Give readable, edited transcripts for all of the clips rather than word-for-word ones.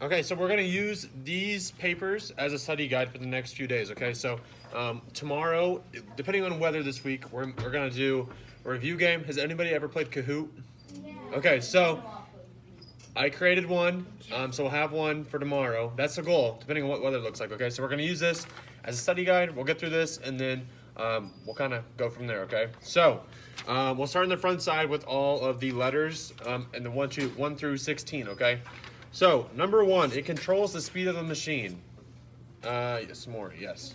Okay, so we're gonna use these papers as a study guide for the next few days. Okay, so tomorrow, depending on weather this week, we're gonna do a review game. Has anybody ever played Kahoot? Okay, so I created one, so we'll have one for tomorrow. That's the goal, depending on what weather looks like. Okay, so we're gonna use this as a study guide. We'll get through this, and then we'll kind of go from there. Okay, so we'll start on the front side with all of the letters and the 1 through 16. Okay. So, number 1, it controls the speed of the machine. Yes, more, yes.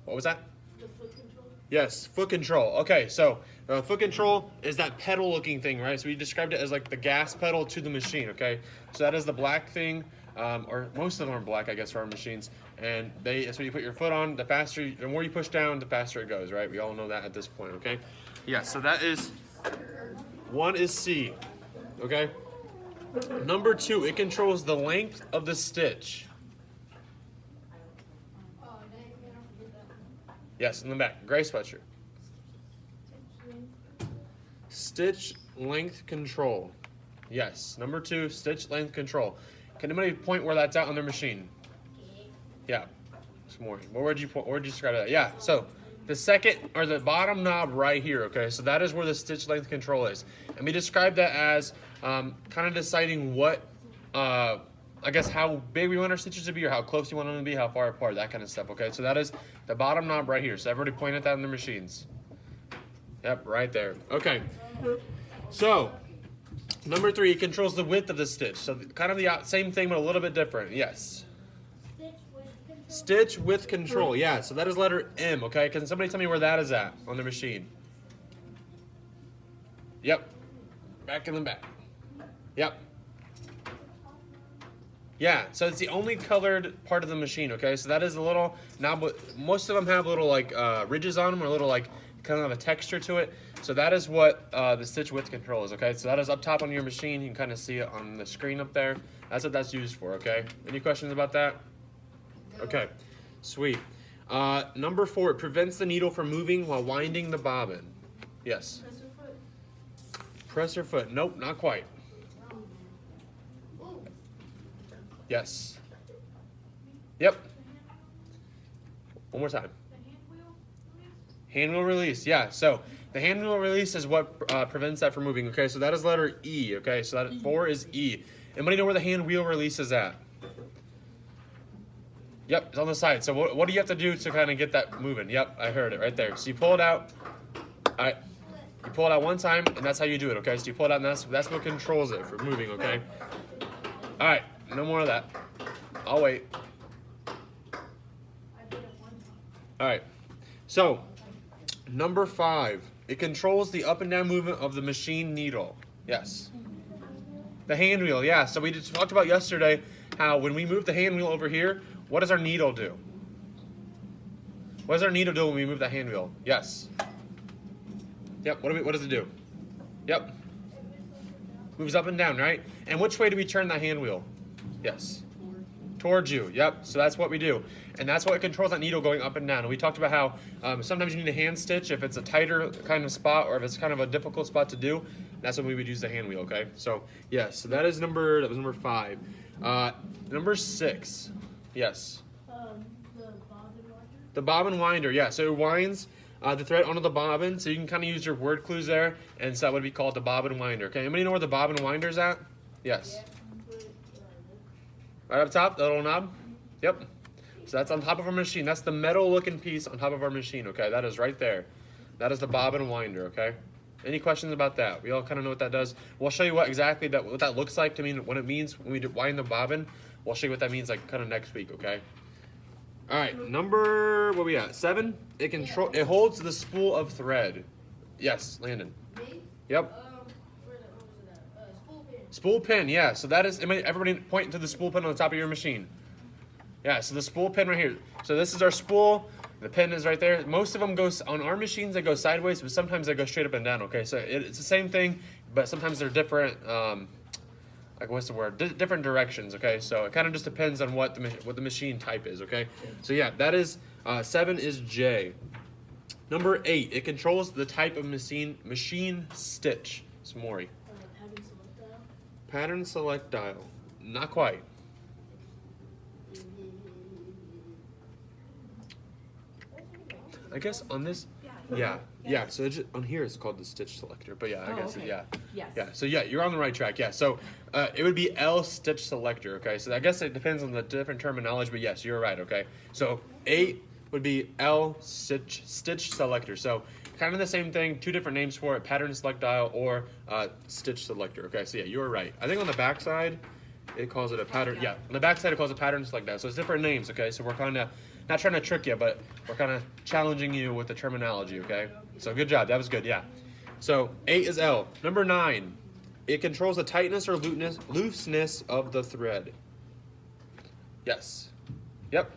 What was that? The foot control? Yes, foot control. Okay, so foot control is that pedal looking thing, right? So we described it as like the gas pedal to the machine, okay? So that is the black thing, or most of them are black, I guess, for our machines. And that's what you put your foot on. The more you push down, the faster it goes, right? We all know that at this point, okay? Yeah, so that is, 1 is C, okay? Number 2, it controls the length of the stitch. Yes, in the back. Gray sweatshirt. Stitch length control. Yes. Number 2, stitch length control. Can anybody point where that's at on their machine? Yeah. It's more. Where would you point? Where would you describe that? Yeah. So the second or the bottom knob right here. Okay. So that is where the stitch length control is, and we describe that as kind of deciding what. I guess how big we want our stitches to be, or how close you want them to be, how far apart, that kind of stuff, okay? So that is the bottom knob right here. So everybody point at that in their machines. Yep, right there. Okay. So, number 3, it controls the width of the stitch. So kind of the same thing, but a little bit different. Yes. Stitch width control. Yeah, so that is letter M, okay? Can somebody tell me where that is at on the machine? Yep. Back in the back. Yep. Yeah, so it's the only colored part of the machine, okay? So that is a little knob. Most of them have little like ridges on them, or little like kind of a texture to it. So that is what the stitch width control is, okay? So that is up top on your machine. You can kind of see it on the screen up there. That's what that's used for, okay? Any questions about that? Okay, sweet. Number 4, it prevents the needle from moving while winding the bobbin. Yes. Presser foot? Presser foot. Nope, not quite. Yes. Yep. One more time. Hand wheel release. Yeah. So the hand wheel release is what prevents that from moving. Okay. So that is letter E. Okay. So that 4 is E. Anybody know where the hand wheel release is at? Yep. It's on the side. So what do you have to do to kind of get that moving? Yep. I heard it right there. So you pull it out. All right. You pull it out one time, and that's how you do it. Okay. So you pull it out, and that's what controls it for moving. Okay. All right. No more of that. I'll wait. All right. So, number 5. It controls the up and down movement of the machine needle. Yes. The hand wheel. Yeah. So we just talked about yesterday how when we move the hand wheel over here, what does our needle do? What does our needle do when we move the hand wheel? Yes. Yep. What does it do? Yep. Moves up and down, right? And which way do we turn that hand wheel? Yes. Towards you. Yep. So that's what we do. And that's what controls that needle going up and down. And we talked about how sometimes you need a hand stitch if it's a tighter kind of spot, or if it's kind of a difficult spot to do. That's when we would use the hand wheel, okay? So, yes. So that was number 5. Number 6. Yes. The bobbin winder? The bobbin winder. Yeah. So it winds the thread onto the bobbin. So you can kind of use your word clues there. And so that would be called the bobbin winder. Okay. Anybody know where the bobbin winder is at? Yes. Yeah. Right up top, the little knob? Yep. So that's on top of our machine. That's the metal looking piece on top of our machine, okay? That is right there. That is the bobbin winder, okay? Any questions about that? We all kind of know what that does. We'll show you what that looks like to mean, what it means when we wind the bobbin. We'll show you what that means like kind of next week, okay? All right, number, what we at? 7? It holds the spool of thread. Yes, Landon. Yep. Spool pin, yeah. So that is, everybody point to the spool pin on the top of your machine. Yeah, so the spool pin right here. So this is our spool. The pin is right there. Most of them go, on our machines, they go sideways, but sometimes they go straight up and down, okay? So it's the same thing, but sometimes they're different, like what's the word? Different directions, okay? So it kind of just depends on what the machine type is, okay? So yeah, that is, 7 is J. Number 8, it controls the type of machine stitch. It's Maury. Pattern select dial? Pattern select dial. Not quite. I guess on this, yeah. So it's on here it's called the stitch selector, but yeah, I guess okay. yeah. Yes. Yeah. So yeah, you're on the right track. Yeah. So it would be L stitch selector. Okay. So I guess it depends on the different terminology, but yes, you're right. Okay. So 8 would be L stitch selector. So kind of the same thing, two different names for it: pattern select dial or stitch selector. Okay. So yeah, you're right. I think on the back side it calls it a pattern. Yeah. On the back side it calls it pattern select dial. So it's different names. Okay. So we're kind of not trying to trick you, but we're kind of challenging you with the terminology, okay? So good job, that was good, yeah. So 8 is L. Number 9, it controls the tightness or looseness of the thread. Yes. Yep.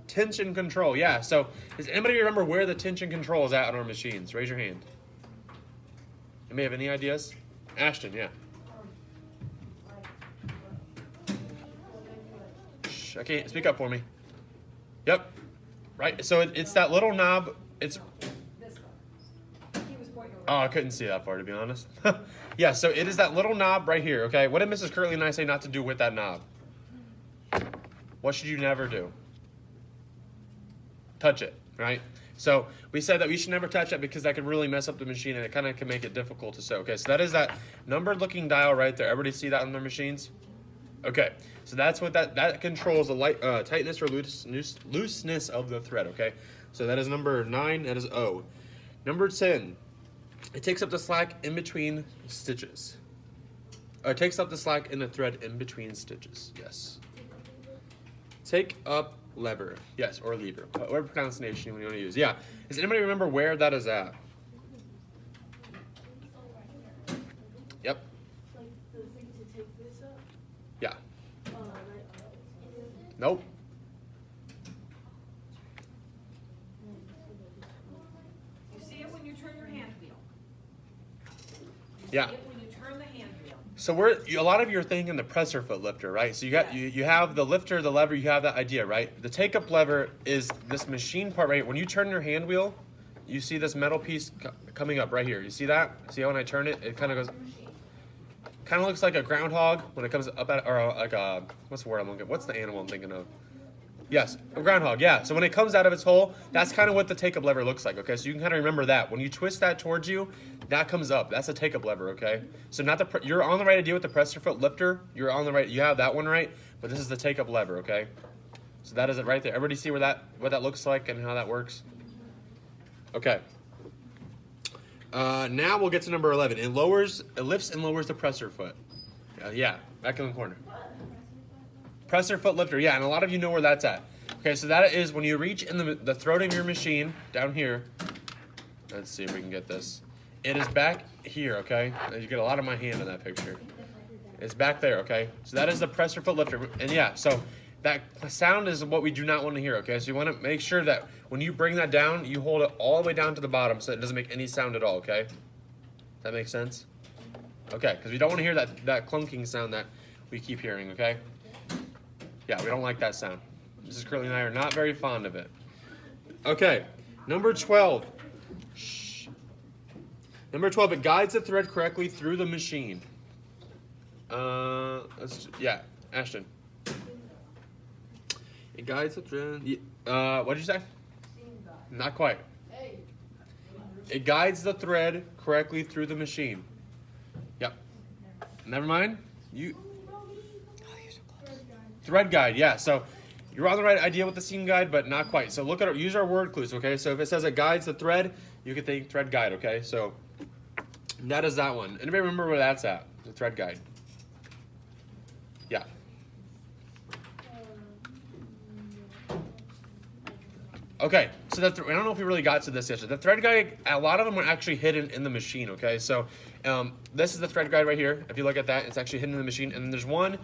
Tension control, yeah. So does anybody remember where the tension control is at on our machines? Raise your hand. You may have any ideas? Ashton, yeah. Shh, okay, speak up for me. Yep. Right. So it's that little knob. It's. This one. He was pointing over. Oh, I couldn't see that far to be honest. Yeah. So it is that little knob right here. Okay. What did Mrs. Curley and I say not to do with that knob? What should you never do? Touch it. Right. So we said that we should never touch it because that could really mess up the machine and it kind of can make it difficult to sew. Okay. So that is that numbered looking dial right there. Everybody see that on their machines? Okay, so that's what that controls the tightness or looseness of the thread, okay? So that is number 9, that is O. Number 10, it takes up the slack in between stitches. It takes up the slack in the thread in between stitches, yes. Take up lever, yes, or lever, whatever pronunciation you want to use. Yeah, does anybody remember where that is at? Yep, Like the thing to take this up. yeah. Right. Nope. You see it when you turn your hand wheel. Yeah. See it when you turn the hand wheel. So a lot of you are thinking the presser foot lifter, right? So you have the lifter, the lever, you have that idea, right? The take up lever is this machine part, right? When you turn your hand wheel, you see this metal piece coming up right here. You see that? See how when I turn it, it kind of goes, kind of looks like a groundhog when it comes up at, or like a, what's the word I'm looking at? What's the animal I'm thinking of? Yes, a groundhog, yeah. So when it comes out of its hole, that's kind of what the take-up lever looks like, okay? So you can kind of remember that. When you twist that towards you, that comes up. That's a take-up lever, okay? So not the, you're on the right idea with the presser foot lifter. You're on the right, you have that one right, but this is the take-up lever, okay? So that is it right there. Everybody see what that looks like and how that works? Okay. Now we'll get to number 11. It lifts and lowers the presser foot. Yeah, back in the corner. Presser foot lifter, yeah, and a lot of you know where that's at. Okay, so that is when you reach in the throat of your machine, down here. Let's see if we can get this. It is back here, okay? You get a lot of my hand in that picture. It's back there, okay? So that is the presser foot lifter. And yeah, so that sound is what we do not want to hear, okay? So you want to make sure that when you bring that down, you hold it all the way down to the bottom so it doesn't make any sound at all, okay? That makes sense? Okay, because we don't want to hear that clunking sound that we keep hearing, okay? Yeah, we don't like that sound. Mrs. Curley and I are not very fond of it. Okay, number 12. Shh. Number 12, it guides the thread correctly through the machine. Yeah, Ashton. It guides the thread. What did you say? Not quite. It guides the thread correctly through the machine. Yep. Never mind. Thread guide, yeah. So you're on the right idea with the seam guide, but not quite. So look at it. Use our word clues, okay? So if it says it guides the thread, you can think thread guide, okay? So that is that one. Anybody remember where that's at? The thread guide. Yeah. Okay, so I don't know if we really got to this yet. The thread guide, a lot of them are actually hidden in the machine, okay? So this is the thread guide right here. If you look at that, it's actually hidden in the machine. And then there's one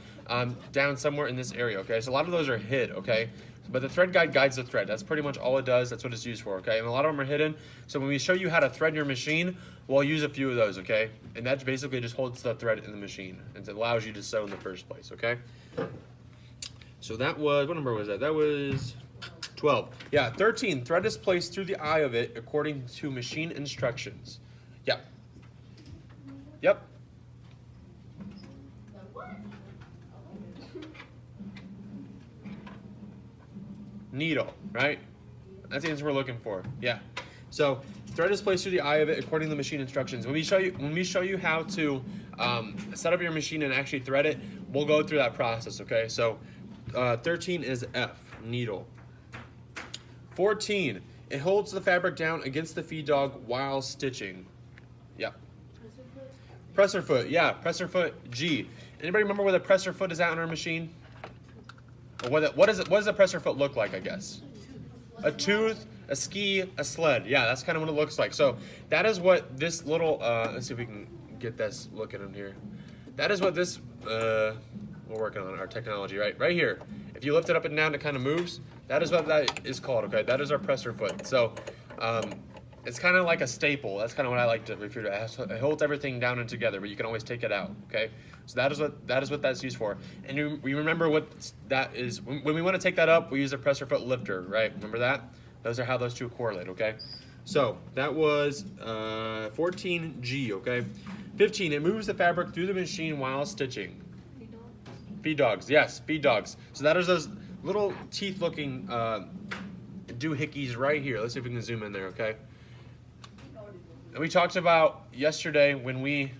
down somewhere in this area, okay? So a lot of those are hid, okay? But the thread guide guides the thread. That's pretty much all it does. That's what it's used for, okay? And a lot of them are hidden. So when we show you how to thread your machine, we'll use a few of those, okay? And that basically just holds the thread in the machine. And it allows you to sew in the first place, okay? So that was, what number was that? That was 12. Yeah, 13. Thread is placed through the eye of it according to machine instructions. Yep. Yep. Needle, right? That's the answer we're looking for. Yeah. So thread is placed through the eye of it according to the machine instructions. When we show you how to set up your machine and actually thread it, we'll go through that process. Okay. So 13 is F, needle. 14, it holds the fabric down against the feed dog while stitching. Yep. Presser foot? Presser foot, yeah, presser foot, G. Anybody remember where the presser foot is at on our machine? Or what does the presser foot look like, I guess? A tooth, a ski, a sled. Yeah, that's kind of what it looks like. So that is what this little, let's see if we can get this looking in here. That is what this, we're working on our technology, right? Right here. If you lift it up and down, it kind of moves. That is what that is called, okay? That is our presser foot. So it's kind of like a staple. That's kind of what I like to refer to. It holds everything down and together, but you can always take it out, okay? So that is what that's used for. And we remember what that is. When we want to take that up, we use a presser foot lifter, right? Remember that? Those are how those two correlate, okay? So that was 14G, okay? 15, it moves the fabric through the machine while stitching. Feed dogs? Feed dogs, yes, feed dogs. So that is those little teeth-looking doohickeys right here. Let's see if we can zoom in there, okay? And we talked about yesterday when we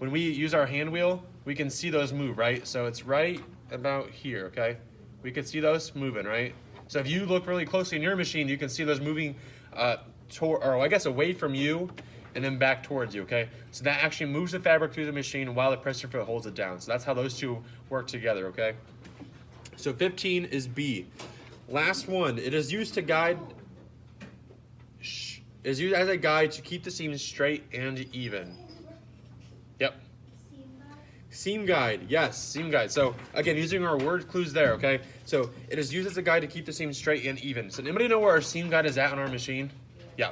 use our hand wheel, we can see those move, right? So it's right about here, okay? We can see those moving, right? So if you look really closely in your machine, you can see those moving, away from you and then back towards you, okay? So that actually moves the fabric through the machine while the presser foot holds it down. So that's how those two work together, okay? So 15 is B. Last one, it is used to guide, is used as a guide to keep the seams straight and even. Yep. Seam guide, yes, seam guide. So again, using our word clues there, okay? So it is used as a guide to keep the seam straight and even. So anybody know where our seam guide is at on our machine? Yeah.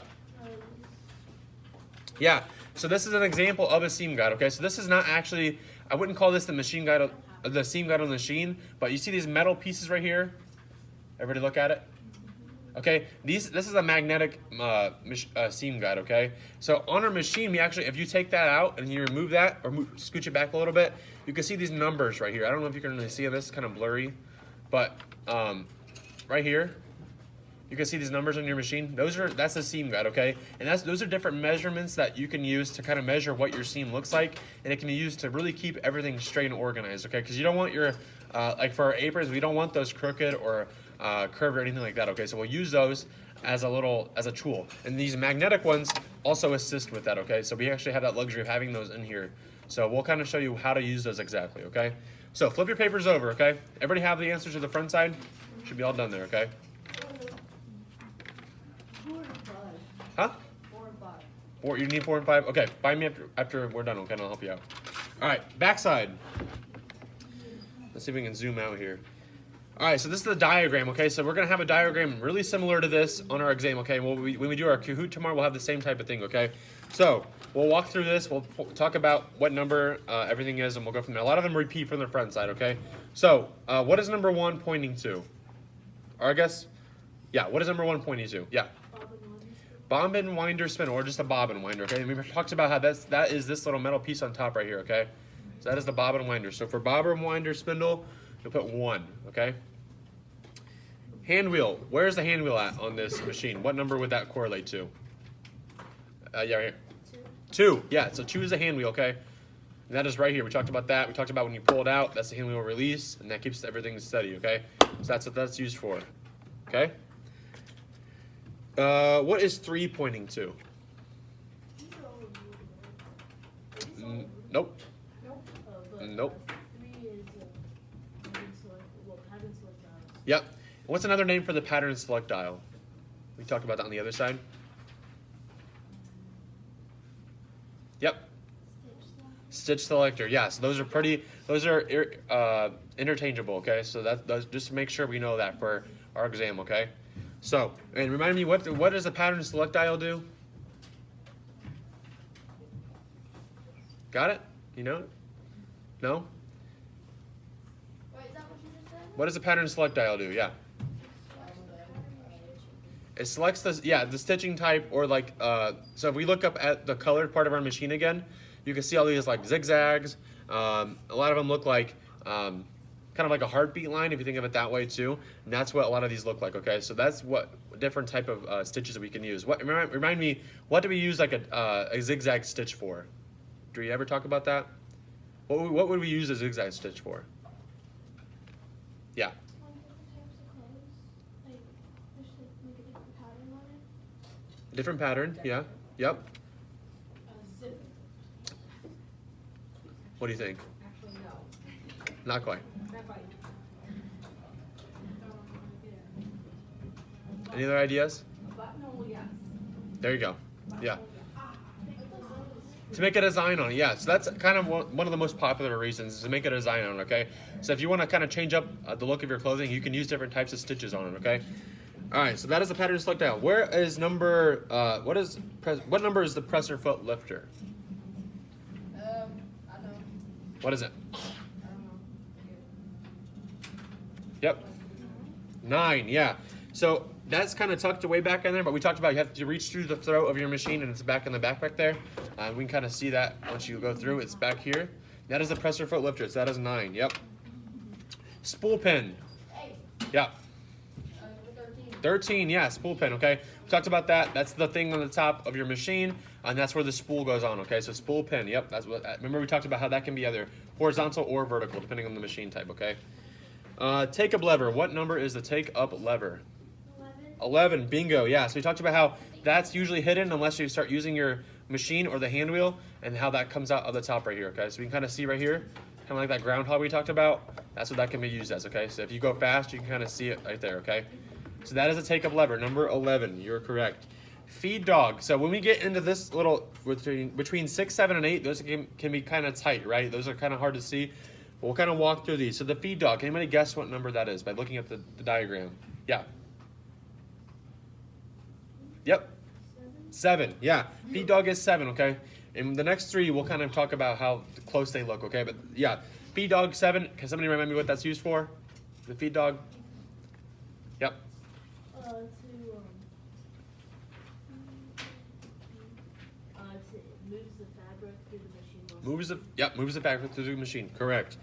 Yeah, so this is an example of a seam guide, okay? So this is not actually, I wouldn't call this the machine guide, the seam guide on the machine, but you see these metal pieces right here? Everybody look at it? Okay, this is a magnetic seam guide, okay? So on our machine, we actually, if you take that out and you remove that, or scooch it back a little bit, you can see these numbers right here. I don't know if you can really see this, it's kind of blurry, but right here, you can see these numbers on your machine. That's a seam guide, okay? And those are different measurements that you can use to kind of measure what your seam looks like, and it can be used to really keep everything straight and organized, okay? Because you don't want your, like for our aprons, we don't want those crooked or curved or anything like that, okay? So we'll use those as a tool. And these magnetic ones also assist with that, okay? So we actually have that luxury of having those in here. So we'll kind of show you how to use those exactly, okay? So flip your papers over, okay? Everybody have the answers to the front side? Should be all done there, okay? 4 and 5. Huh? 4 and 5. You need 4 and 5? Okay, find me after we're done, okay, and I'll help you out. All right, backside. Let's see if we can zoom out here. All right, so this is the diagram, okay? So we're gonna have a diagram really similar to this on our exam, okay? When we do our Kahoot tomorrow, we'll have the same type of thing, okay? So we'll walk through this, we'll talk about what number everything is, and we'll go from there. A lot of them repeat from the front side, okay? So what is number 1 pointing to? Or I guess, yeah, what is number 1 pointing to? Yeah. Bobbin winder spindle, or just a bobbin winder, okay? And we talked about how that is this little metal piece on top right here, okay? So that is the bobbin winder. So for bobbin winder spindle, you'll put 1, okay? Hand wheel, where's the hand wheel at on this machine? What number would that correlate to? Yeah, right here. 2, yeah, so 2 is the hand wheel, okay? And that is right here, we talked about that. We talked about when you pull it out, that's the hand wheel release, and that keeps everything steady, okay? So that's what that's used for, okay? What is 3 pointing to? Nope. Nope. 3 is pattern select, pattern select dials. Yep. What's another name for the pattern select dial? We talked about that on the other side. Yep. Stitch selector. Yes, those are interchangeable. Okay, so those just make sure we know that for our exam. Okay. So, and remind me, what does the pattern select dial do? Got it? You know it? No? Wait, is that what you just said? What does the pattern select dial do? Yeah. It selects the stitching type, or like, so if we look up at the colored part of our machine again, you can see all these like zigzags. A lot of them look like kind kind of like a heartbeat line, if you think of it that way too. And that's what a lot of these look like, okay? So that's what different type of stitches that we can use. What remind me, what do we use like a zigzag stitch for? Do we ever talk about that? What would we use a zigzag stitch for? Yeah. On different types of clothes, like there's like make a different pattern on it. Different pattern, yeah. Yep. Zip. What do you think? Actually, no. Not quite. Not quite. Any other ideas? A buttonhole, yes. There you go. Yeah. Buttonhole, yes. To make a design on it, yeah. So that's kind of one of the most popular reasons is to make a design on it, okay? So if you want to kind of change up the look of your clothing, you can use different types of stitches on it, okay? All right, so that is the pattern to select down. Where is number, what number is the presser foot lifter? I don't, What is it? I don't know. Yep. 9, yeah. So that's kind of tucked away back in there, but we talked about you have to reach through the throat of your machine and it's back in the backpack there. We can kind of see that once you go through, it's back here. That is the presser foot lifter, so that is 9, yep. Spool pin. Yeah. 13, yeah, spool pin, okay? We talked about that. That's the thing on the top of your machine, and that's where the spool goes on, okay? So spool pin, yep, that's what, remember we talked about how that can be either horizontal or vertical, depending on the machine type, okay? Take up lever. What number is the take up lever? 11, bingo, yeah. So we talked about how that's usually hidden unless you start using your machine or the hand wheel, and how that comes out of the top right here, okay? So we can kind of see right here, kind of like that groundhog we talked about. That's what that can be used as, okay? So if you go fast, you can kind of see it right there, okay? So that is a take up lever, number 11, you're correct. Feed dog. So when we get into this little, between 6, 7, and 8, those can be kind of tight, right? Those are kind of hard to see. We'll kind of walk through these. So the feed dog, anybody guess what number that is by looking at the diagram? Yeah. Yep. 7, yeah. Feed dog is 7, okay? And the next 3, we'll kind of talk about how close they look, okay? But yeah, feed dog 7. Can somebody remind me what that's used for? The feed dog? Yep. To moves the fabric through the machine. Moves the fabric through the machine. Correct.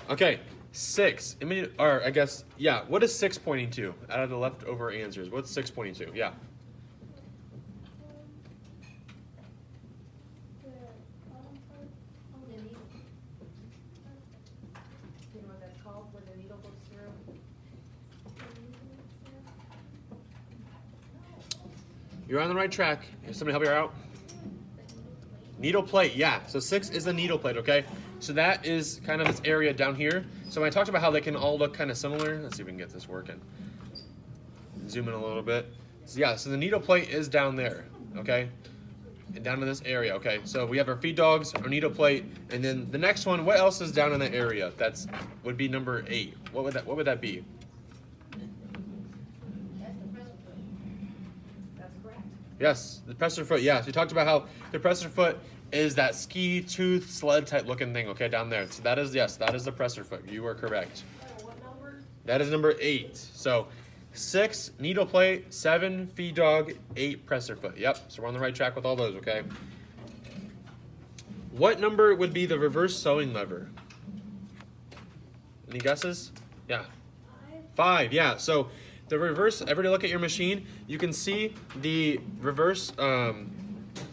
Okay, 6. I guess, yeah. What is 6 pointing to? Out of the leftover answers, what's 6 pointing to? Yeah. You know what that's called, where the needle goes through? You're on the right track. Can somebody help you out? Needle plate, yeah. So 6 is the needle plate, okay? So that is kind of this area down here. So when I talked about how they can all look kind of similar, let's see if we can get this working. Zoom in a little bit. So yeah, so the needle plate is down there, okay? And down in this area, okay? So we have our feed dogs, our needle plate, and then the next one, what else is down in that area? That's would be number 8. What would that be? That's correct. Yes, the presser foot. Yes, we talked about how the presser foot is that ski tooth sled type looking thing. Okay, down there. So that is that is the presser foot. You are correct. What number? That is number 8. So 6 needle plate, 7 feed dog, 8 presser foot. Yep. So we're on the right track with all those. Okay. What number would be the reverse sewing lever? Any guesses? Yeah. 5. Yeah. So the reverse, everybody look at your machine. You can see the reverse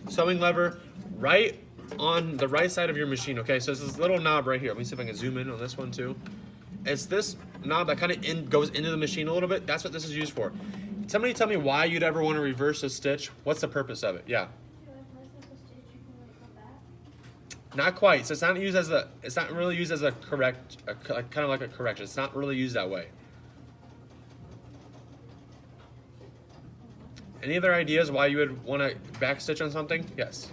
sewing lever right on the right side of your machine, okay? So it's this little knob right here. Let me see if I can zoom in on this one too. It's this knob that kind of goes into the machine a little bit. That's what this is used for. Somebody tell me why you'd ever want to reverse a stitch. What's the purpose of it? Yeah. Not quite. So it's not used as it's not really used as a correct, kind of like a correction. It's not really used that way. Any other ideas why you would want to backstitch on something? Yes.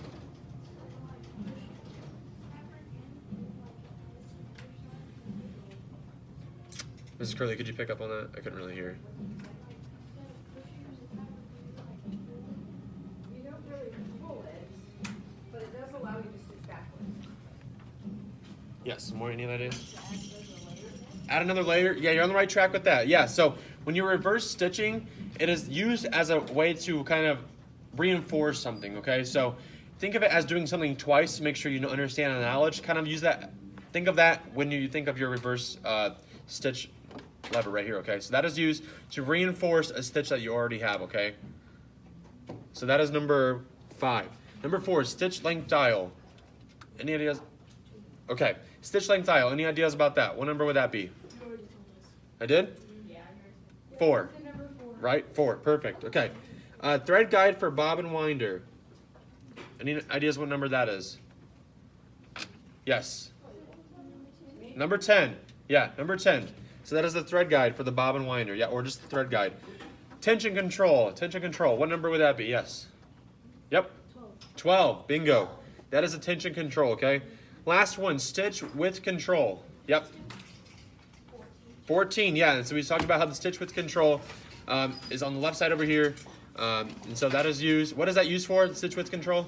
Mrs. Curley, could you pick up on that? I couldn't really hear. You don't really pull it, but it does allow you to stitch backwards. Yes, more any other ideas? Add another layer. Yeah, you're on the right track with that. Yeah, so when you're reverse stitching, it is used as a way to kind of reinforce something, okay? So think of it as doing something twice to make sure you understand the knowledge. Kind of use that, think of that when you think of your reverse stitch lever right here, okay? So that is used to reinforce a stitch that you already have, okay? So that is number 5. Number 4 is stitch length dial. Any ideas? Okay, stitch length dial. Any ideas about that? What number would that be? You already told us. I did? Yeah, 4. The number 4. Right? 4. Perfect. Okay. Thread guide for bob and winder. Any ideas what number that is? Yes. Number 10. Yeah, number 10. So that is the thread guide for the bob and winder. Yeah, or just the thread guide. Tension control. Tension control. What number would that be? Yes. Yep. 12. Bingo. That is a tension control, okay? Last one, stitch width control. Yep. 14, yeah. And so we talked about how the stitch width control is on the left side over here. And so that is used. What is that used for, the stitch width control?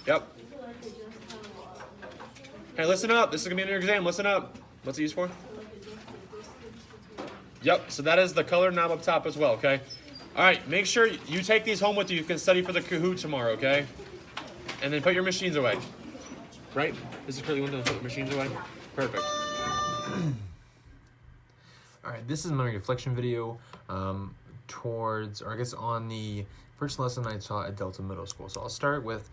Yep. Hey, listen up. This is going to be in your exam. Listen up. What's it used for? Yep. So that is the color knob up top as well, okay? All right. Make sure you take these home with you. You can study for the Kahoot tomorrow, okay? And then put your machines away. Right? This is Curly. You want to put the machines away? Perfect. All right, this is my reflection video towards, or I guess on the first lesson I taught at Delta Middle School. So I'll start with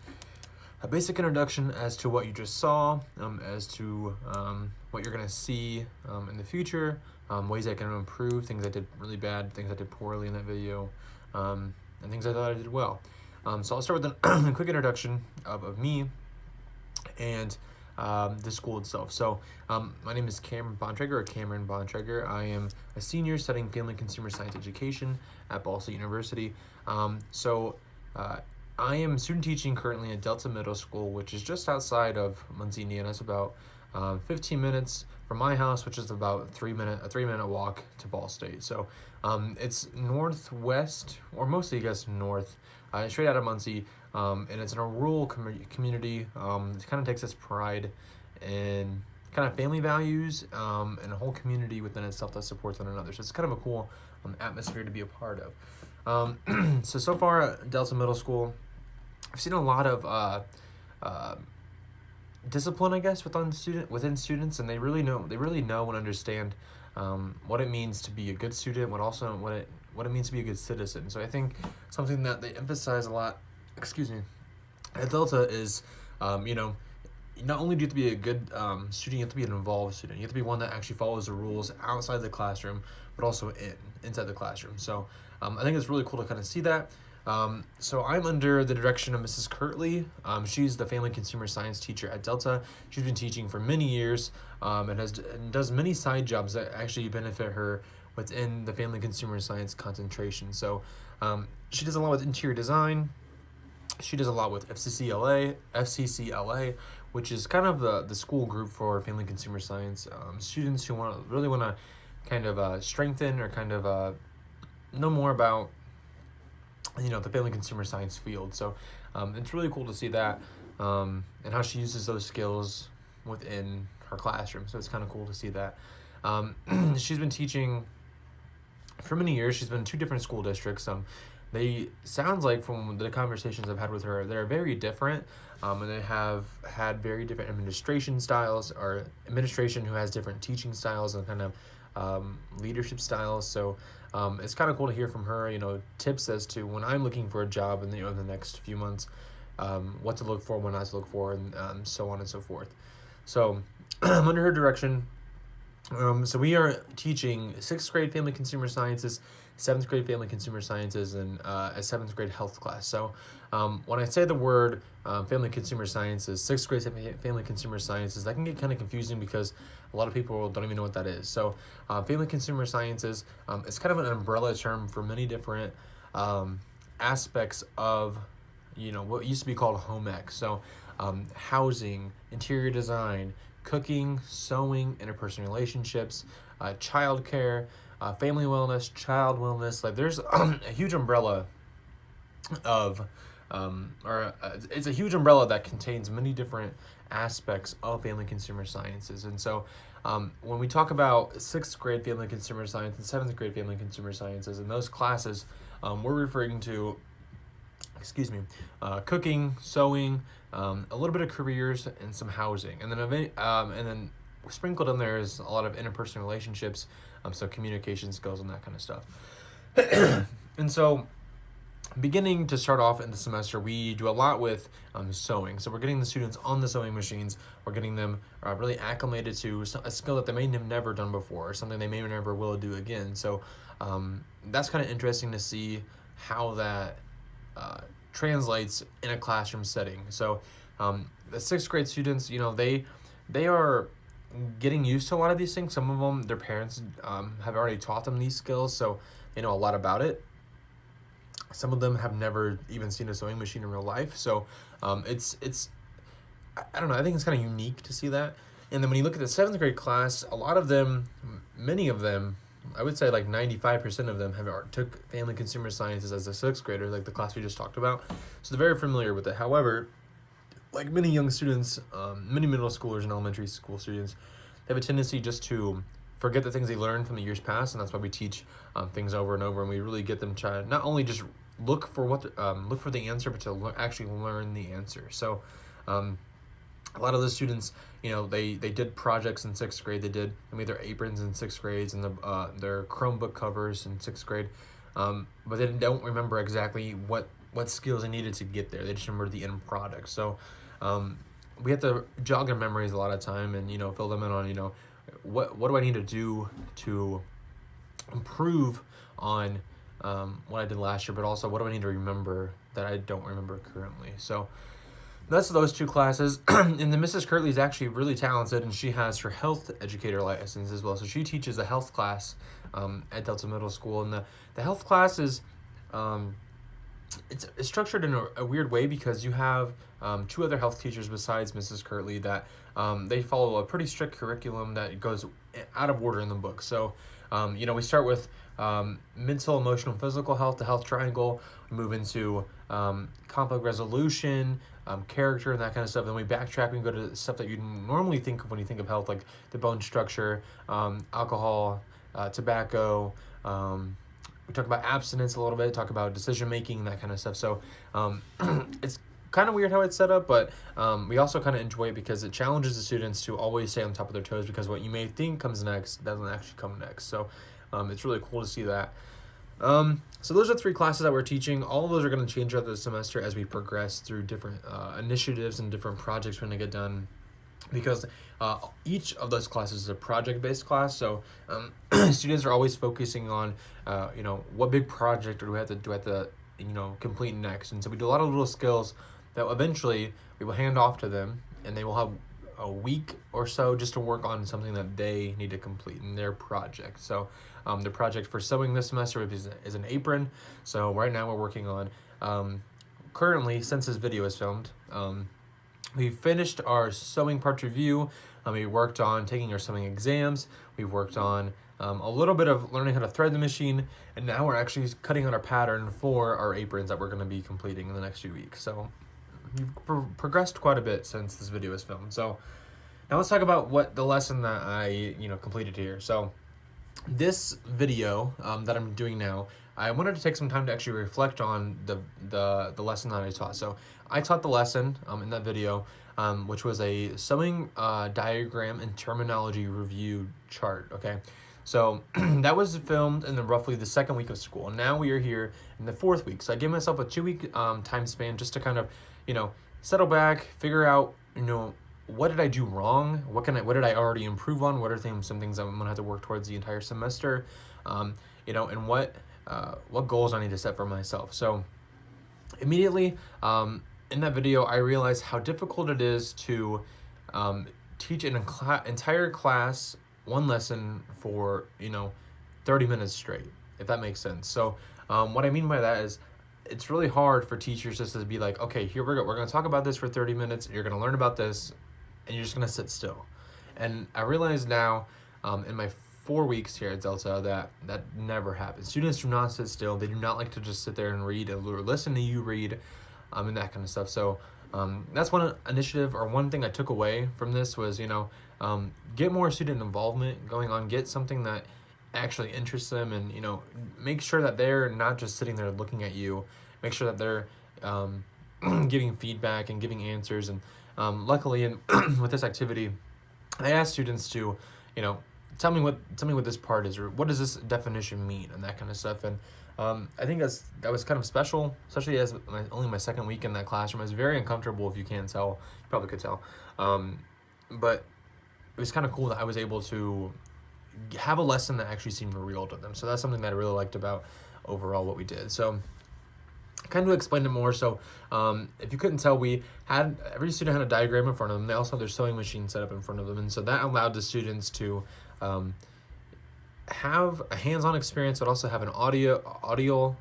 a basic introduction as to what you just saw, as to what you're going to see in the future, ways I can improve, things I did really bad, things I did poorly in that video, and things I thought I did well. So I'll start with a quick introduction of me and the school itself. So my name is Cameron Bontrager, or Cameron Bontrager. I am a senior studying family consumer science education at Ball State University. I am student teaching currently at Delta Middle School, which is just outside of Muncie, Indiana. It's about 15 minutes from my house, which is about a 3-minute walk to Ball State. So it's northwest, or mostly I guess north, straight out of Muncie, and it's in a rural community. It kind of takes its pride in kind of family values and a whole community within itself that supports one another. So it's kind of a cool atmosphere to be a part of. So far at Delta Middle School, I've seen a lot of discipline, I guess, within students, and they really know and understand what it means to be a good student, what it means to be a good citizen. So I think something that they emphasize a lot, at Delta is, not only do you have to be a good student, you have to be an involved student. You have to be one that actually follows the rules outside the classroom, but also inside the classroom. So I think it's really cool to kind of see that. So I'm under the direction of Mrs. Kirtley. She's the family consumer science teacher at Delta. She's been teaching for many years and does many side jobs that actually benefit her within the family consumer science concentration. So she does a lot with interior design. She does a lot with FCCLA, which is kind of the school group for family consumer science. Students who really want to kind of strengthen or kind of know more about the family consumer science field. So it's really cool to see that and how she uses those skills within her classroom. So it's kind of cool to see that. She's been teaching for many years. She's been in 2 different school districts. They sounds like from the conversations I've had with her, they're very different, and they have had very different administration styles, or administration who has different teaching styles and kind of leadership styles. So it's kind of cool to hear from her, tips as to when I'm looking for a job in the next few months, what to look for, what not to look for, and so on and so forth. So I'm under her direction. So we are teaching 6th grade family consumer sciences, 7th grade family consumer sciences, and a 7th grade health class. So when I say the word family consumer sciences, 6th grade family consumer sciences, that can get kind of confusing because a lot of people don't even know what that is. So family consumer sciences is kind of an umbrella term for many different aspects of what used to be called home ec. So housing, interior design, cooking, sewing, interpersonal relationships, childcare, family wellness, child wellness. Like there's a huge umbrella of, it's a huge umbrella that contains many different aspects of family consumer sciences. And so when we talk about 6th grade family consumer science and 7th grade family consumer sciences, in those classes, we're referring to, cooking, sewing, a little bit of careers, and some housing, and then sprinkled in there is a lot of interpersonal relationships, so communication skills and that kind of stuff. And so, beginning to start off in the semester, we do a lot with sewing. So we're getting the students on the sewing machines. We're getting them really acclimated to a skill that they may have never done before, or something they may or never will do again. So that's kind of interesting to see how that translates in a classroom setting. So the 6th grade students, they are getting used to a lot of these things. Some of them, their parents have already taught them these skills, so they know a lot about it. Some of them have never even seen a sewing machine in real life, so it's I don't know, I think it's kind of unique to see that. And then when you look at the 7th grade class, a lot of them, many of them, I would say like 95% of them took Family Consumer Sciences as a 6th grader, like the class we just talked about. So they're very familiar with it. However, like many young students, many middle schoolers and elementary school students, they have a tendency just to forget the things they learned from the years past, and that's why we teach things over and over, and we really get them to not only just look for the answer, but to actually learn the answer. So a lot of the students, they did projects in 6th grade. They made their aprons in 6th grade and their Chromebook covers in 6th grade, but they don't remember exactly what skills they needed to get there. They just remember the end product. So we have to jog their memories a lot of time and fill them in on what do I need to do to improve on what I did last year, but also what do I need to remember that I don't remember currently. So that's those 2 classes. And then Mrs. Kirtley is actually really talented, and she has her health educator license as well. So she teaches a health class at Delta Middle School, and the health class is it's structured in a weird way because you have 2 other health teachers besides Mrs. Kirtley that they follow a pretty strict curriculum that goes out of order in the book. So we start with mental, emotional, physical health, the health triangle. We move into conflict resolution, character, and that kind of stuff. Then we backtrack and go to stuff that you normally think of when you think of health, like the bone structure, alcohol, tobacco. We talk about abstinence a little bit, talk about decision making, that kind of stuff. So it's kind of weird how it's set up, but we also kind of enjoy it because it challenges the students to always stay on top of their toes, because what you may think comes next doesn't actually come next. So it's really cool to see that. So those are 3 classes that we're teaching. All of those are going to change throughout the semester as we progress through different initiatives and different projects we're going to get done, because each of those classes is a project-based class. So students are always focusing on what big project do we have to complete next. And so we do a lot of little skills that eventually we will hand off to them, and they will have a week or so just to work on something that they need to complete in their project. So the project for sewing this semester is an apron. So right now we're working on, currently, since this video is filmed, we finished our sewing parts review. We worked on taking our sewing exams. We've worked on a little bit of learning how to thread the machine, and now we're actually cutting out our pattern for our aprons that we're going to be completing in the next few weeks. So we've progressed quite a bit since this video was filmed. So now let's talk about what the lesson that I completed here. So this video that I'm doing now, I wanted to take some time to actually reflect on the lesson that I taught. So I taught the lesson in that video, which was a sewing diagram and terminology review chart. Okay, so that was filmed in roughly the 2nd week of school. Now we are here in the 4th week. So I gave myself a 2-week time span just to kind of settle back, figure out what did I do wrong? What did I already improve on? What are some things I'm gonna have to work towards the entire semester? And what goals I need to set for myself. So immediately in that video, I realized how difficult it is to teach an entire class one lesson for 30 minutes straight, if that makes sense. So what I mean by that is, it's really hard for teachers just to be like, okay, here we go, we're going to talk about this for 30 minutes, you're going to learn about this, and you're just going to sit still. And I realize now in my 4 weeks here at Delta that never happens. Students do not sit still. They do not like to just sit there and read or listen to you read and that kind of stuff. So that's one initiative, or one thing I took away from this was, get more student involvement going on, get something that actually interests them, and make sure that they're not just sitting there looking at you. Make sure that they're giving feedback and giving answers. And luckily with this activity, I asked students to, tell me what this part is, or what does this definition mean, and that kind of stuff. And I think that was kind of special, especially as only my second week in that classroom. I was very uncomfortable, if you can't tell. You probably could tell. But it was kind of cool that I was able to have a lesson that actually seemed real to them. So that's something that I really liked about overall what we did. So kind of explain it more. So if you couldn't tell, every student had a diagram in front of them. They also had their sewing machine set up in front of them, and so that allowed the students to have a hands-on experience, but also have an audio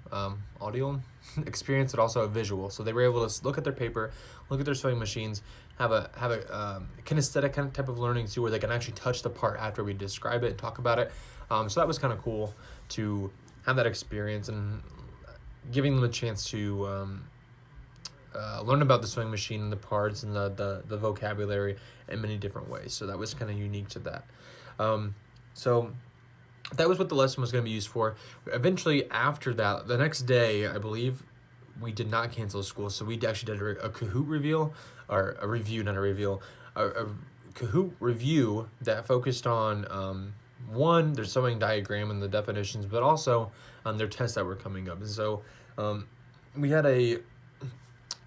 experience, but also a visual. So they were able to look at their paper, look at their sewing machines, have a kinesthetic kind of type of learning too, where they can actually touch the part after we describe it and talk about it. So that was kind of cool to have that experience and giving them a chance to learn about the sewing machine and the parts and the vocabulary in many different ways. So that was kind of unique to that. So that was what the lesson was going to be used for. Eventually, after that, the next day, I believe, we did not cancel school. So we actually did a Kahoot reveal, or a review, not a reveal, a Kahoot review that focused on one, their sewing diagram and the definitions, but also their tests that were coming up. And so we had a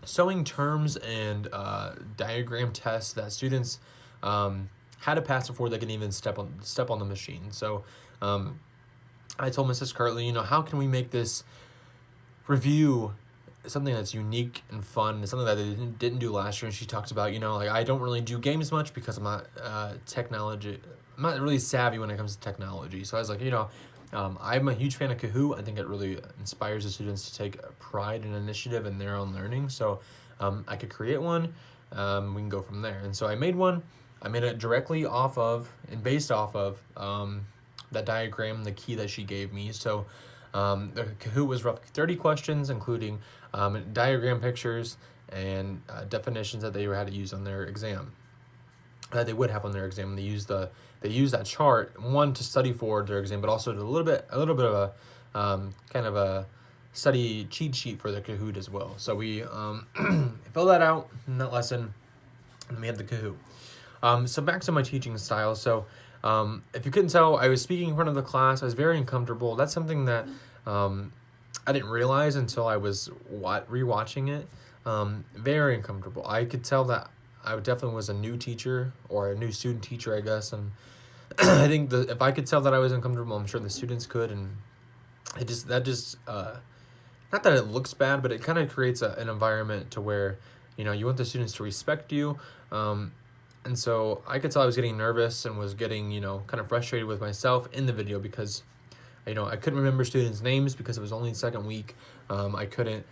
sewing terms and diagram test that students had to pass before they can even step on the machine. So I told Mrs. Kirtley, how can we make this review something that's unique and fun? It's something that they didn't do last year. And she talks about, like, I don't really do games much because I'm not I'm not really savvy when it comes to technology. So I was like, I'm a huge fan of Kahoot. I think it really inspires the students to take pride and initiative in their own learning. So I could create one. We can go from there. And so I made one. I made it directly off of and based off of that diagram, the key that she gave me. So the Kahoot was roughly 30 questions, including diagram pictures and definitions that they had to use on their exam. That they would have on their exam. And they use that chart, one, to study for their exam, but also a little bit of a kind of a study cheat sheet for the Kahoot as well. So we filled that out in that lesson, and we had the Kahoot. So back to my teaching style. So if you couldn't tell, I was speaking in front of the class. I was very uncomfortable. That's something that I didn't realize until I was rewatching it. Very uncomfortable. I could tell that I definitely was a new teacher, or a new student teacher, I guess. And I think if I could tell that I was uncomfortable, I'm sure the students could. And not that it looks bad, but it kind of creates an environment to where, you want the students to respect you. And so I could tell I was getting nervous and was getting, kind of frustrated with myself in the video because, I couldn't remember students' names because it was only the second week. I couldn't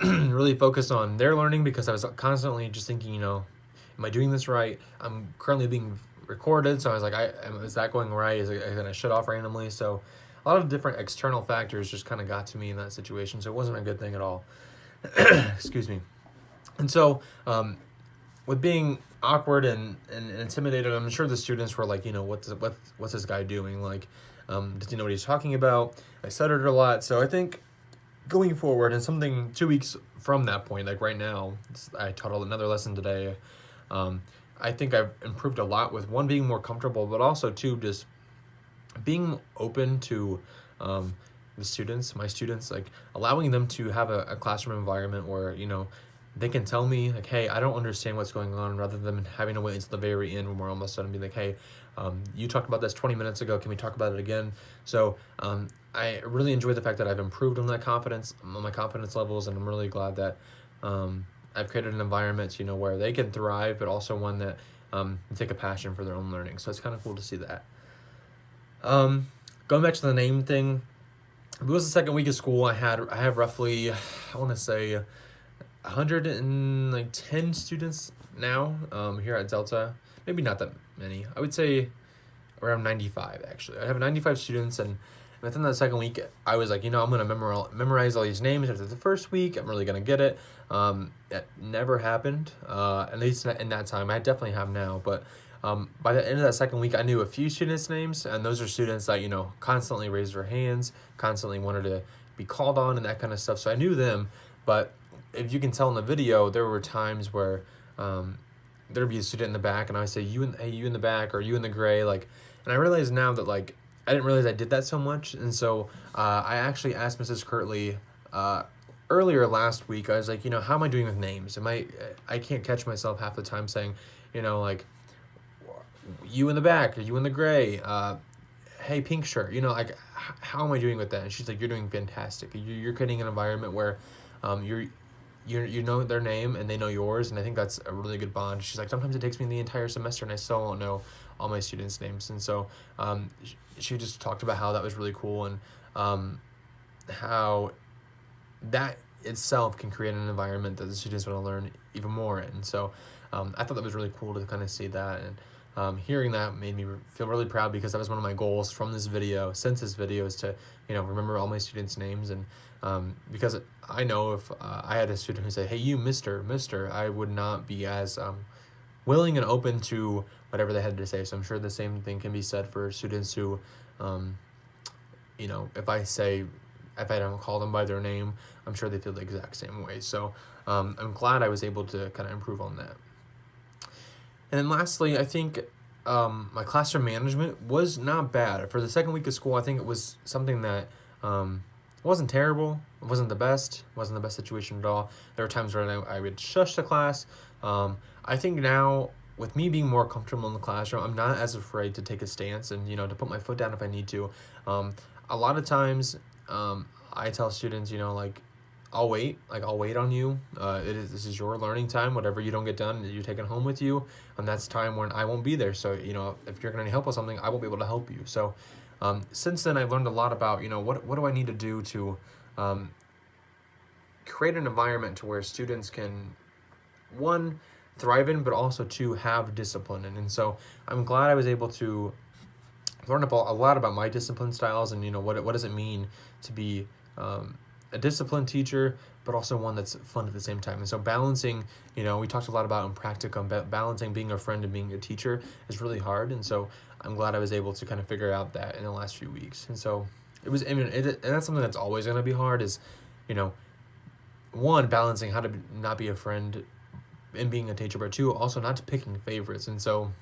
really focus on their learning because I was constantly just thinking, am I doing this right? I'm currently being recorded, so I was like, is that going right? Is it going to shut off randomly? So a lot of different external factors just kind of got to me in that situation, so it wasn't a good thing at all. Excuse me. And so with being awkward and intimidated, I'm sure the students were like, what's this guy doing? Like, does he know what he's talking about? I stuttered a lot, so I think going forward, and something 2 weeks from that point, like right now, I taught another lesson today. I think I've improved a lot with one, being more comfortable, but also two, just being open to my students, like allowing them to have a classroom environment where, they can tell me like, hey, I don't understand what's going on, rather than having to wait until the very end when we're almost done and be like, hey, you talked about this 20 minutes ago. Can we talk about it again? So I really enjoy the fact that I've improved on my confidence levels, and I'm really glad that I've created an environment, where they can thrive, but also one that take a passion for their own learning. So it's kind of cool to see that. Going back to the name thing, it was the second week of school. I have roughly, I want to say, 110 students now here at Delta. Maybe not that many. I would say around 95 actually. I have 95 students, and within that second week, I was like, I'm gonna memorize all these names after the first week. I'm really gonna get it. That never happened. At least in that time. I definitely have now, but by the end of that second week, I knew a few students' names, and those are students that constantly raised their hands, constantly wanted to be called on, and that kind of stuff. So I knew them, but if you can tell in the video, there were times where there'd be a student in the back, and I would say, you in the back, or you in the gray, like, and I realize now that, like, I didn't realize I did that so much, and so I actually asked Mrs. Kirtley earlier last week. I was like, how am I doing with names? I can't catch myself half the time saying, like, you in the back, or you in the gray, hey, pink shirt, like, how am I doing with that? And she's like, you're doing fantastic. You're creating an environment where you know their name and they know yours, and I think that's a really good bond. She's like, sometimes it takes me the entire semester and I still won't know all my students' names. And so she just talked about how that was really cool, and how that itself can create an environment that the students want to learn even more in. And so I thought that was really cool to kind of see that, and hearing that made me feel really proud, because that was one of my goals from this video, since this video, is to remember all my students' names. And because I know if I had a student who said, hey, you, Mr., I would not be as willing and open to whatever they had to say. So I'm sure the same thing can be said for students who, if I don't call them by their name, I'm sure they feel the exact same way. So I'm glad I was able to kind of improve on that. And then lastly, I think my classroom management was not bad. For the second week of school, I think it was something that wasn't terrible. It wasn't the best situation at all. There were times where I would shush the class. I think now, with me being more comfortable in the classroom, I'm not as afraid to take a stance and, to put my foot down if I need to. A lot of times, I tell students, I'll wait on you. This is your learning time. Whatever you don't get done, you take it home with you, and that's time when I won't be there. So, if you're going to need help with something, I won't be able to help you. So, since then, I've learned a lot about, what do I need to do to create an environment to where students can, one, thrive in, but also two, have discipline in. And so I'm glad I was able to learn a lot about my discipline styles, and what does it mean to be a disciplined teacher, but also one that's fun at the same time. And so balancing, we talked a lot about in practicum, balancing being a friend and being a teacher is really hard. And so I'm glad I was able to kind of figure out that in the last few weeks. And so and that's something that's always going to be hard, is, one, balancing how to not be a friend and being a teacher, but two, also not picking favorites. And so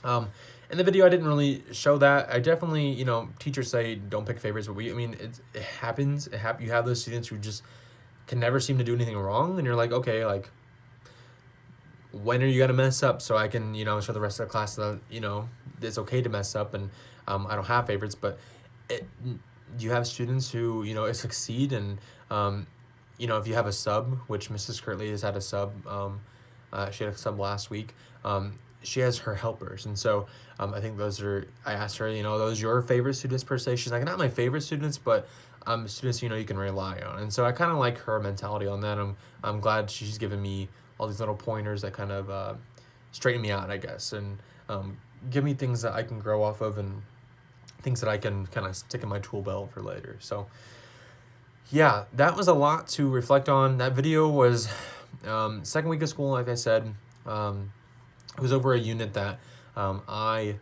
in the video, I didn't really show that. I definitely, teachers say don't pick favorites, but it happens. You have those students who just can never seem to do anything wrong, and you're like, okay, like, when are you gonna mess up so I can, show the rest of the class that, it's okay to mess up, and I don't have favorites. But you have students who, succeed, and if you have a sub, which Mrs. Kirtley has had a sub, she had a sub last week. She has her helpers, and so I think I asked her, those your favorite students per se? She's like, not my favorite students, but students you can rely on. And so I kind of like her mentality on that. I'm glad she's given me all these little pointers that kind of straighten me out, I guess, and give me things that I can grow off of, and things that I can kind of stick in my tool belt for later. So yeah, that was a lot to reflect on. That video was second week of school, like I said. It was over a unit that I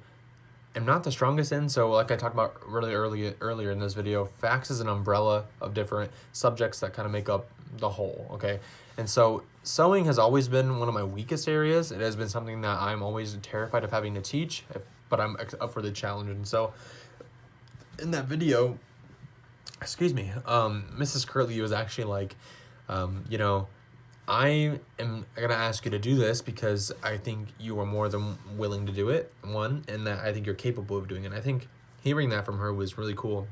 am not the strongest in. So like I talked about really earlier in this video, FACS is an umbrella of different subjects that kind of make up the whole, okay? And so sewing has always been one of my weakest areas. It has been something that I'm always terrified of having to teach, but I'm up for the challenge. And so in that video, Mrs. Kirtley was actually like, I am going to ask you to do this because I think you are more than willing to do it, one, and that I think you're capable of doing it. And I think hearing that from her was really cool,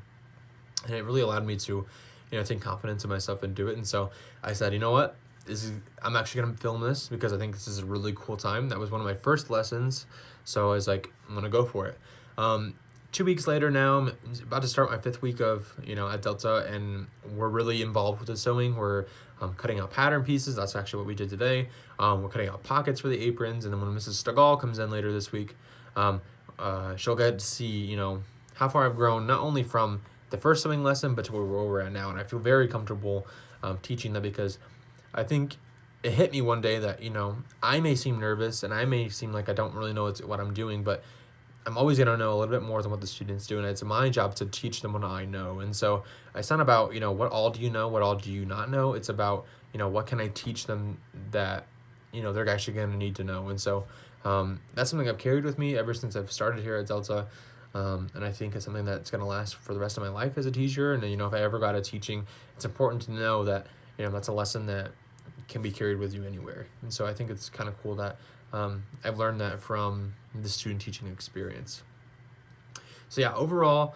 and it really allowed me to, take confidence in myself and do it. And so I said, you know what, I'm actually going to film this because I think this is a really cool time. That was one of my first lessons, so I was like, I'm going to go for it. 2 weeks later now, I'm about to start my 5th week of, at Delta, and we're really involved with the sewing. We're cutting out pattern pieces. That's actually what we did today. We're cutting out pockets for the aprons, and then when Mrs. Stegall comes in later this week, she'll get to see, how far I've grown, not only from the first sewing lesson, but to where we're at now. And I feel very comfortable teaching that, because I think it hit me one day that, I may seem nervous and I may seem like I don't really know what I'm doing, but I'm always going to know a little bit more than what the students do, and it's my job to teach them what I know. And so it's not about, what all do you know, what all do you not know. It's about, what can I teach them that they're actually going to need to know. And so that's something I've carried with me ever since I've started here at Delta. And I think it's something that's going to last for the rest of my life as a teacher. And, if I ever got a teaching, it's important to know that, that's a lesson that can be carried with you anywhere. And so I think it's kind of cool that I've learned that from the student teaching experience. So yeah, overall,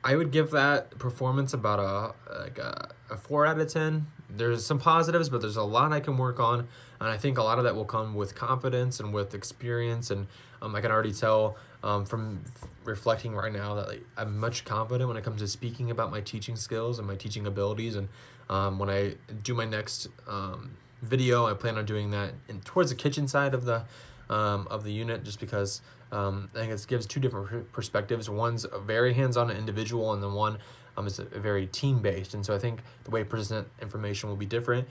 I would give that performance about a 4 out of 10. There's some positives, but there's a lot I can work on, and I think a lot of that will come with confidence and with experience. And I can already tell from reflecting right now that I'm much confident when it comes to speaking about my teaching skills and my teaching abilities. And when I do my next video, I plan on doing that towards the kitchen side of the unit, just because I think it gives two different perspectives. One's a very hands-on and individual, and then one is a very team-based. And so I think the way I present information will be different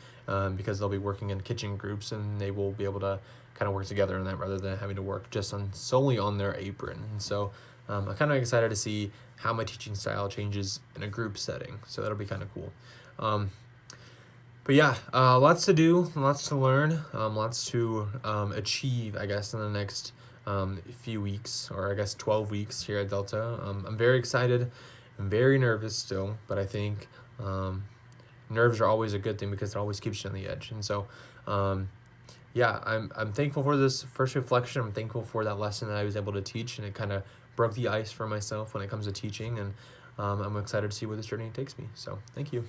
because they'll be working in kitchen groups, and they will be able to kind of work together in that rather than having to work just solely on their apron. And so I'm kind of excited to see how my teaching style changes in a group setting. So that'll be kind of cool. But yeah, lots to do, lots to learn, lots to achieve, I guess, in the next few weeks, or I guess 12 weeks here at Delta. I'm very excited. I'm very nervous still, but I think nerves are always a good thing because it always keeps you on the edge. And so, yeah, I'm thankful for this first reflection. I'm thankful for that lesson that I was able to teach, and it kind of broke the ice for myself when it comes to teaching. And I'm excited to see where this journey takes me. So thank you.